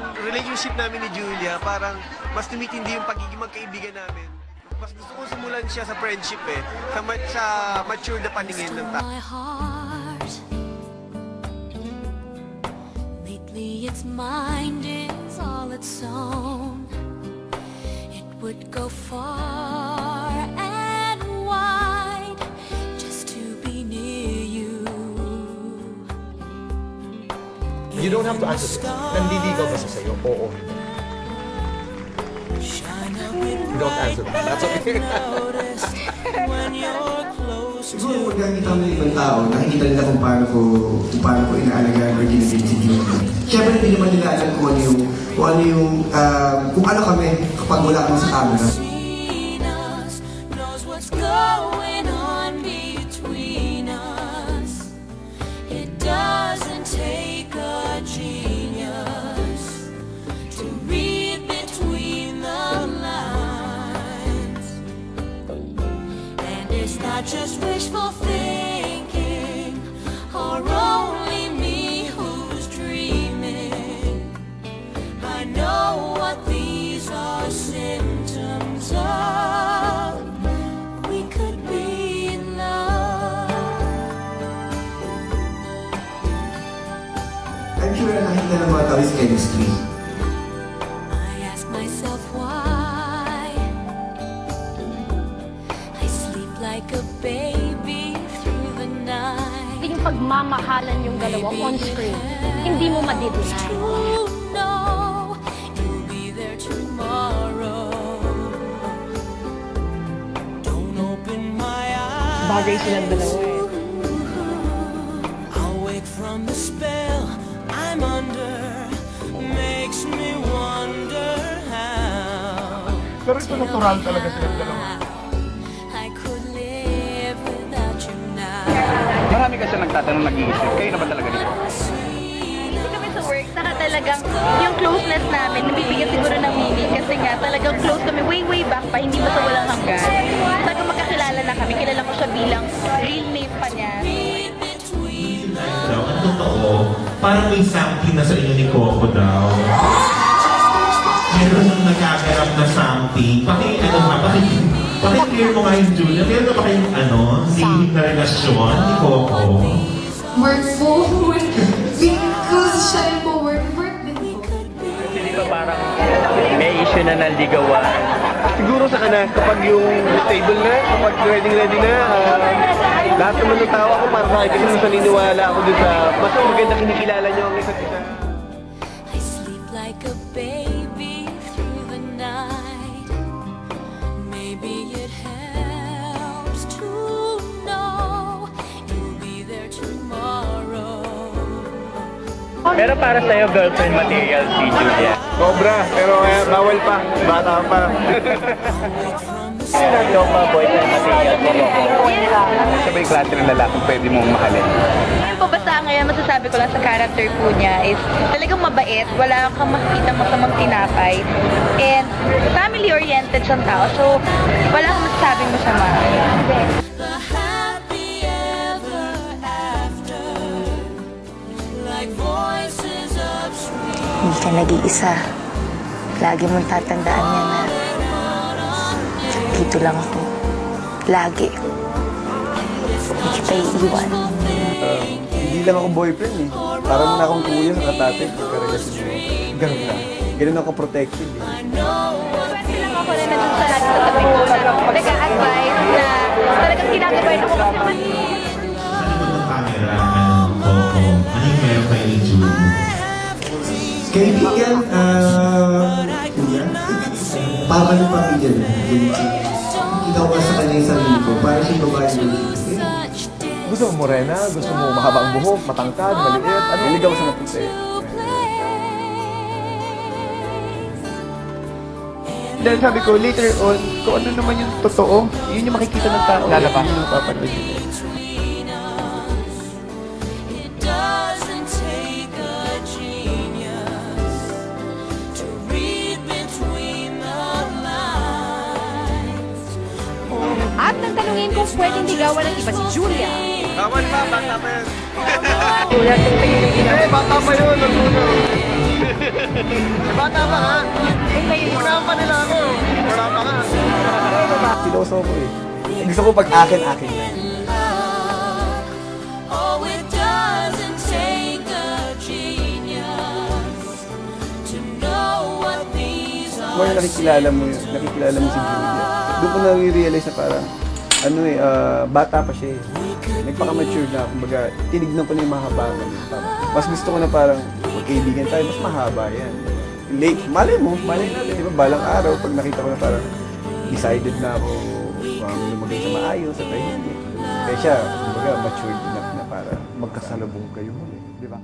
Relationship namin ni Julia, parang mas tumitindi yung pagiging magkaibigan namin. Mas gusto ko simulan siya sa friendship sa mature na paningin ng tao. My heart, lately its mind is all its own. It would go far and wide just to be near you. You don't have to answer this. Nandiligaw ba siya sa'yo? Oo. You don't answer that. That's okay. Siguro pag nakikita mo ng ibang tao, nakikita nila kung paano ko inaalagaan or ginagin si Julia. Siyempre hindi naman nila alam kung ano kami kapag wala kami sa camera. Between us, knows what's going on between us. It doesn't take a genius to read between the lines. And it's not just wishful thinking, or only me who's dreaming. I know what these are symptoms of. We could be in love. I'm sure na nakikita ng mga tao is chemistry. I ask myself why I sleep like a baby through the night. Yung pagmamahalan yung dalawa on screen, hindi mo madideny. To know you'll be there tomorrow. Don't open my eyes. Bagay silang dalawa eh. I'll wake from the spell I'm under. Makes me wonder how. Pero ito natural talaga silang dalawa. I could live without you now. Marami kasi nagtatanong, nag-iisip. Kayo na ba talaga dito? Hindi kami sa work, saka talagang yung closeness namin, nabibigyan siguro ng meaning kasi nga talagang close kami way back pa, hindi ba sa walang hanggan. Talagang magkakilala na kami, kilala ko siya bilang real name pa niya. Daw, ang totoo, parang may something na sa inyo ni Coco daw. Meron nang nagaganap na something. Paki-clear mo nga yung Julia. Meron na ba kayong lihim na relasyon ni Coco? Work forward. Because siya yung po-work din po. Hindi ba parang may issue na naligawan? Siguro sa kana, kapag yung stable na, kapag ready na, lahat naman ng tao ako para sa akin kasi mas naniniwala ako dun sa mas maganda kinikilala nyo ang isa't isa. I sleep like a baby through the night. Maybe it helps to know you'll be there tomorrow. Pero para sa'yo, girlfriend material si Julia. Sobra, pero bawal pa, bata pa. Sinabi ko pa, boyfriend material mo. Siya ba yung klase ng lalaking pwede mong mahalin? Yung pabasa ngayon, masasabi ko lang sa character po niya is talagang mabait, wala kang makikita masamang tinapay. And family-oriented siyang tao, so wala kang masasabing masama. The happy ever after, like voices of sweet. Hindi ka nag-iisa. Lagi mong tatandaan yan na dito lang ako. Lagi. Hindi kita iiwan. Hindi lang ako boyfriend eh. Parang muna akong kuya sa katate. Pagkarelasyon mo. Ganun na. Ganun ako protected eh. Pwede lang ako na nandun sa lahat sa tabi ko na nag-a-advise na talagang ginagabay ako kasi Sa likod ng camera, Coco, ano yung meron kayo ni Julia? Kaibigan, Julia, papa ng pamilya na. Kita ko sa kanya yung sarili ko, para siyang babae yung Gusto mo morena? Gusto mo mahabang buhok, matangkad, maliit? Ano? Niligaw sa maputi. Dahil sabi ko, later on, kung ano naman yung totoo, yun yung makikita ng tao. Lalabas. Yun yung mapapanood nila. It doesn't take a genius to read between the lines. At nang tanungin kung pwedeng ligawan ng iba si Julia. Bawal pa, bata pa yan. Bata pa yun, Bata pa nga. Unahan pa nila ako. Wala pa nga. Siloso ko eh. Gusto ko pag akin na. Oh, it doesn't take a genius to know what these are. Kung nakikilala mo si Julia, doon ko na-realize na parang, bata pa siya eh. Nagpaka-mature na, kumbaga, tinignan ko na yung mahaba na. Mas gusto ko na parang, magkaibigan tayo, mas mahaba yan. Late, malay natin, di ba, balang araw, pag nakita ko na parang, decided na ako, lumagay sa maayos, at tahimik. Kaya siya, kumbaga, matured enough na para magkasalubong kayo muli, di ba?